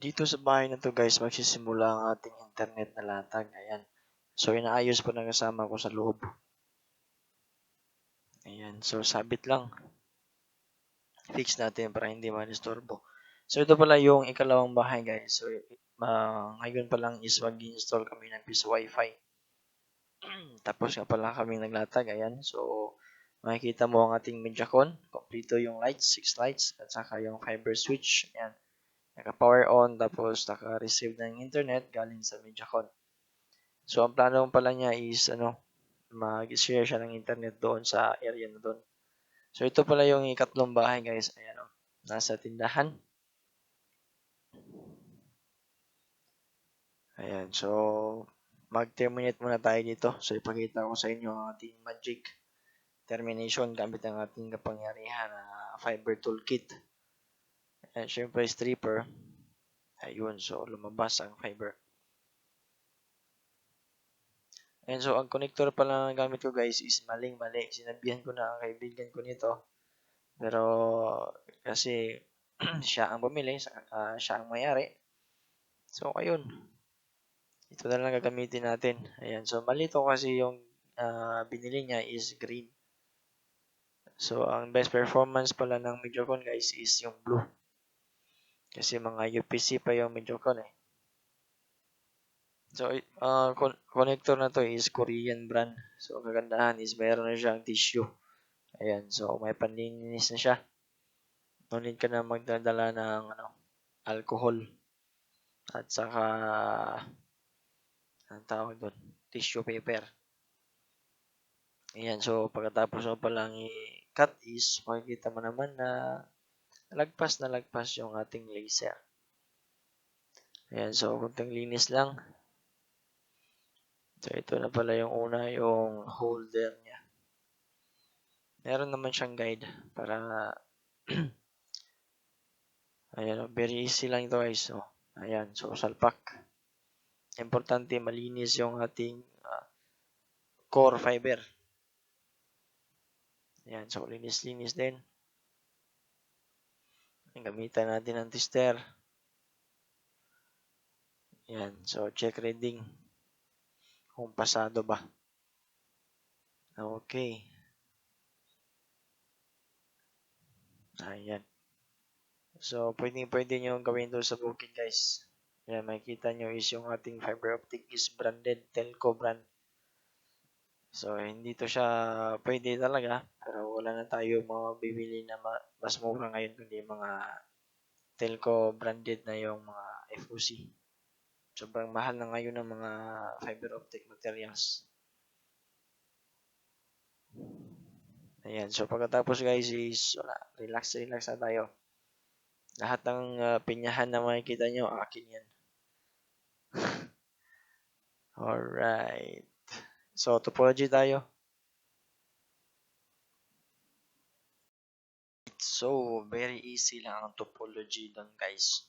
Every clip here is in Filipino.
Dito sa bahay na 'to guys, magsisimula ang ating internet na latag, ayan. So, inaayos po ng kasama ko sa loob. Ayan, so sabit lang. Fix natin para hindi manistorbo. So, ito pala yung ikalawang bahay guys. So, ngayon pa lang is mag-install kami ng piece Wi-Fi. Tapos nga pala kaming naglatag, ayan. So, makikita mo ang ating Mediacon. Kompleto yung lights, 6 lights, at saka yung fiber switch, ayan. Naka-power on, tapos naka-receive ng internet galing sa Mediacon. So, ang plano pala niya is, mag-share siya ng internet doon sa area na doon. So, ito pala yung ikatlong bahay guys. Ayan, nasa tindahan. Ayan, so, mag-terminate muna tayo dito. So, ipakita ko sa inyo ang ating magic termination gamit ang ating kapangyarihan na fiber toolkit. Ayan, syempre, stripper. Ayun, so, lumabas ang fiber. And so, ang connector pala na gamit ko guys is maling-mali. Sinabihan ko na ang kaibigan ko nito. Pero, kasi, siya ang bumili, siya ang mayari. So, ayun. Ito na lang gagamitin natin. Ayan. So, mali to kasi yung binili niya is green. So, ang best performance pala ng Mediacon guys is yung blue. Kasi mga UPC pa yung Mediacon eh. So, connector na to is Korean brand. So, ang kagandahan is mayroon na siyang tissue. Ayan. So, may panlinis na siya. No need ka na magdadala ng alcohol. At saka, ang tawag doon, tissue paper. Ayan, so pagkatapos mo palang i-cut is, makikita mo naman na lagpas na lagpas yung ating laser. Ayan, so kunting linis lang. So ito na pala yung una, yung holder niya. Meron naman siyang guide para, ayan, very easy lang ito guys. So, ayan, so salpak. Importante malinis yung ating core fiber. Ayan, so linis-linis din. Gamitan natin ng tester. Ayan, so check reading kung pasado ba. Okay. Ayan. So, pwede nyo gawin doon sa bukid guys. Ayan, makikita nyo is yung ating fiber optic is branded, Telco brand. So, hindi to siya pwede talaga. Pero wala na tayo mabibili na mas mura ngayon kundi mga Telco branded na yung mga FOC. Sobrang mahal na ngayon ng mga fiber optic materials. Ayan, so pagkatapos guys is relax na tayo. Lahat ng pinyahan na makikita nyo, akin yan. Alright. So, topology tayo. So, very easy lang ang topology doon guys.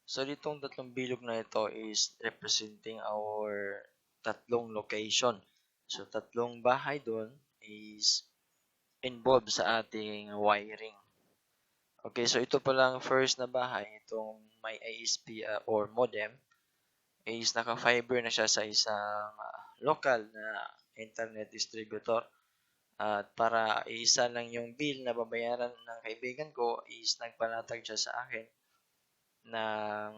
So, ditong tatlong bilog na ito is representing our tatlong location. So, tatlong bahay doon is involved sa ating wiring. Okay, so ito palang first na bahay, itong may ISP or modem, is naka-fiber na siya sa isang local na internet distributor. At para isa lang yung bill na babayaran ng kaibigan ko is nagpalatag siya sa akin ng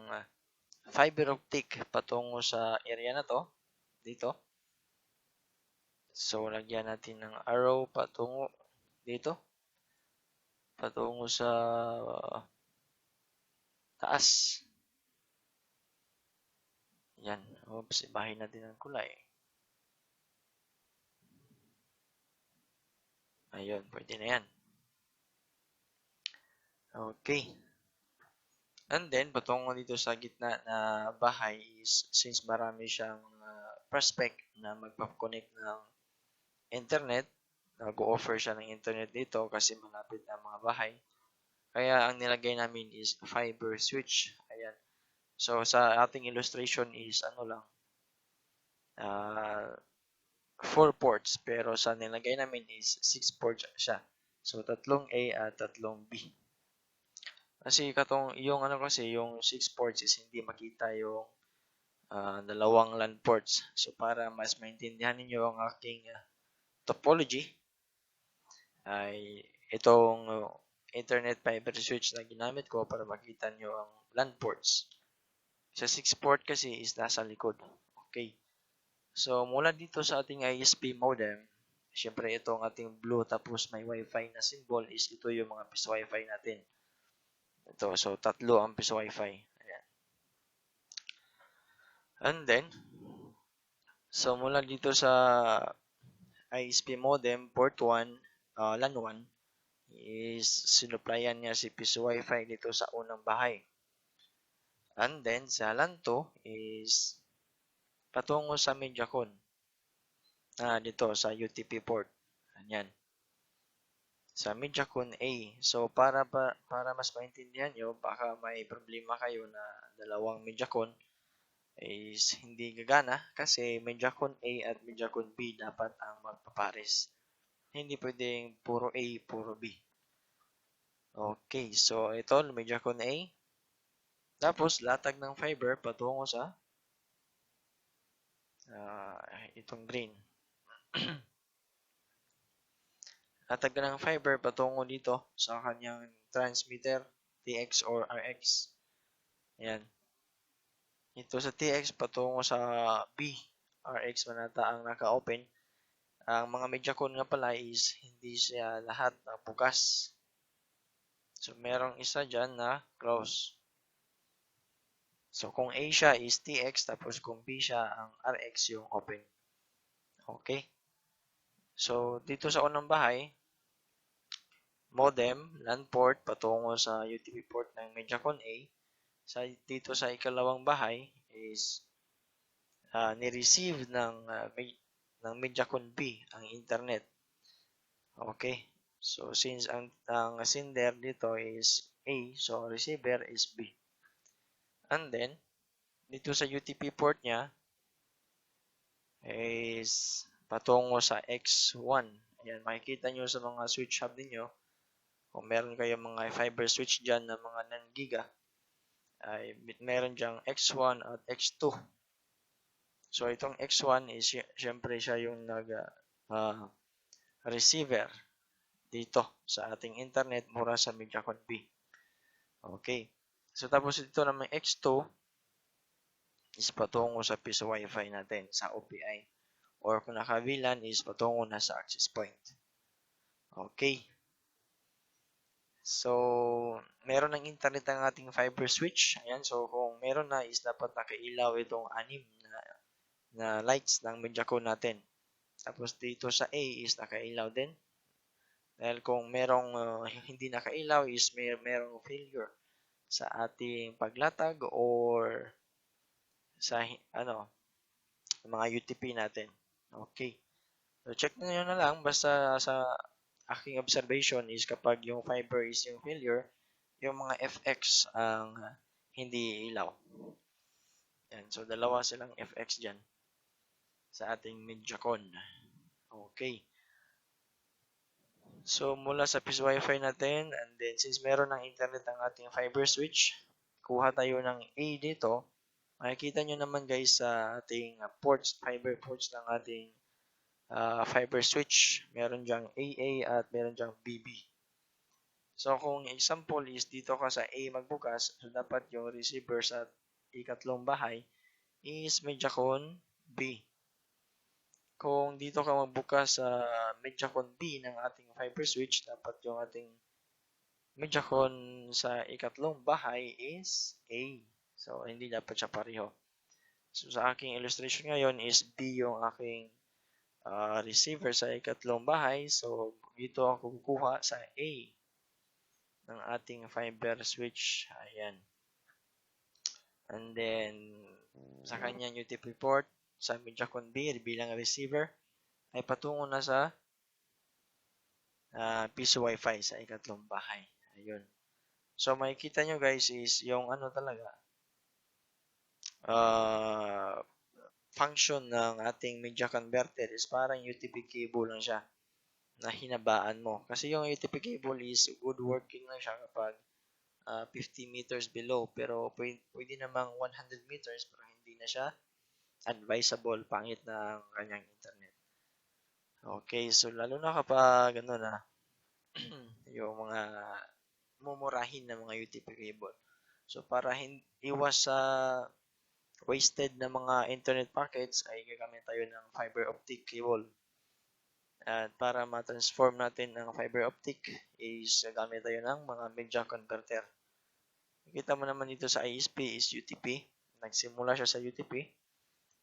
fiber optic patungo sa area na to, dito. So, lagyan natin ng arrow patungo dito, patungo sa taas. Yan. Oops, ibahin natin ang kulay. Ayun, pwede na yan. Okay. And then, patungo dito sa gitna na bahay is, since marami siyang prospect na magpa-connect ng internet, nag-offer siya ng internet dito kasi malapit ang mga bahay. Kaya ang nilagay namin is fiber switch. Ayan. So, sa ating illustration is, 4 ports. Pero sa nilagay namin is 6 ports siya. So, tatlong A at tatlong B. Kasi yung ano kasi, yung 6 ports is hindi makita yung dalawang LAN ports. So para mas maintindihan niyo ang aking topology, ay itong Ethernet fiber switch na ginamit ko para makita nyo ang LAN ports. Sa 6 port kasi is nasa likod. Okay. So mula dito sa ating ISP modem, syempre ito ang ating blue tapos may wifi na symbol is ito yung mga piso wifi natin. Ito, so tatlo ang piso wifi. Ayan. And then, so mula dito sa ISP modem port 1, LAN 1, is sinuplayan niya si piso wifi dito sa unang bahay. And then, sa LAN 2 is patungo sa MediaCon. Dito sa UTP port. Ayan. Sa MediaCon A. So, para mas maintindihan nyo, baka may problema kayo na dalawang MediaCon is hindi gagana kasi MediaCon A at MediaCon B dapat ang magpapares. Hindi pwedeng puro A, puro B. Okay, so ito, MediaCon A. Tapos, latag ng fiber patungo sa itong green. Latag ng fiber patungo dito sa kanyang transmitter, TX or RX. Ayan. Ito sa TX patungo sa B, RX manata ang naka-open. Ang mga MediaCon nga pala is hindi siya lahat na bukas. So, merong isa dyan na close. So, kung A siya is TX, tapos kung B siya, ang RX yung open. Okay? So, dito sa unang bahay, modem, LAN port, patungo sa UTP port ng MediaCon A. Dito sa ikalawang bahay is ni-receive ng MediaCon B ang internet. Okay? So, since ang sender dito is A, so receiver is B. And then, dito sa UTP port niya is patungo sa X1. Ayan, makikita nyo sa mga switch hub ninyo. Kung meron kayong mga fiber switch dyan na mga non-giga, ay meron dyang X1 at X2. So, itong X1 is syempre siya yung receiver dito sa ating internet mula sa MediaCon B. Okay. So, tapos ito naman X2 is patungo sa piso wifi natin sa OPI. Or kung naka-VLAN is patungo na sa access point. Okay. So, meron ng internet ang ating fiber switch. Ayan, so kung meron na is dapat nakailaw itong 6 na lights ng MediaCon natin. Tapos dito sa A is nakailaw din. Dahil kung merong hindi nakailaw is merong failure sa ating paglatag or sa mga UTP natin. Okay. So, check nyo na lang. Basta sa aking observation is kapag yung fiber is yung failure, yung mga FX ang hindi ilaw. Yan. So, dalawa silang FX dyan sa ating MediaCon. Okay. So, mula sa piso wifi natin, and then since meron ng internet ang ating fiber switch, kuha tayo ng A dito. Makikita nyo naman guys sa ating ports, fiber ports ng ating fiber switch. Meron dyang AA at meron dyang BB. So, kung example is dito ka sa A magbukas, so dapat yung receiver sa ikatlong bahay is MediaCon B. Kung dito ka magbukas sa MediaCon B ng ating fiber switch, dapat yung ating MediaCon sa ikatlong bahay is A. So, hindi dapat siya pareho. So, sa aking illustration ngayon is B yung aking receiver sa ikatlong bahay. So, dito ako kukuha sa A ng ating fiber switch. Ayan. And then, sa kanyang UTP port, sa MediaCon B bilang receiver, ay patungo na sa piso wifi sa ikatlong bahay. Ayun. So, makikita nyo guys is yung talaga, function ng ating media converter is parang UTP cable lang siya na hinabaan mo. Kasi yung UTP cable is good working lang siya kapag 50 meters below, pero pwede namang 100 meters, pero hindi na siya advisable, pangit na ang kanyang internet. Okay, so lalo na kapag ano na, yung mga mumurahin na mga UTP cable. So para iwas sa wasted na mga internet packets ay gagamit tayo ng fiber optic cable. At para ma-transform natin ang fiber optic is gagamit tayo ng mga media converter. Kita mo naman dito sa ISP is UTP. Nagsimula siya sa UTP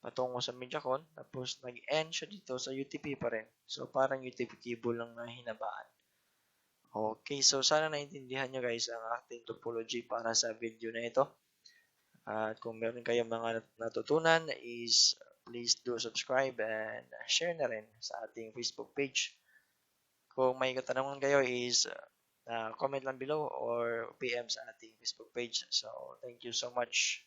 patungo sa Mediacon, tapos nag-end siya dito sa UTP pa rin. So parang UTP cable lang na hinabaan. Okay, so sana naintindihan nyo guys ang ating topology para sa video na ito. At kung meron kayong mga natutunan is please do subscribe and share na rin sa ating Facebook page. Kung may katanungan kayo is comment lang below or PM sa ating Facebook page. So thank you so much.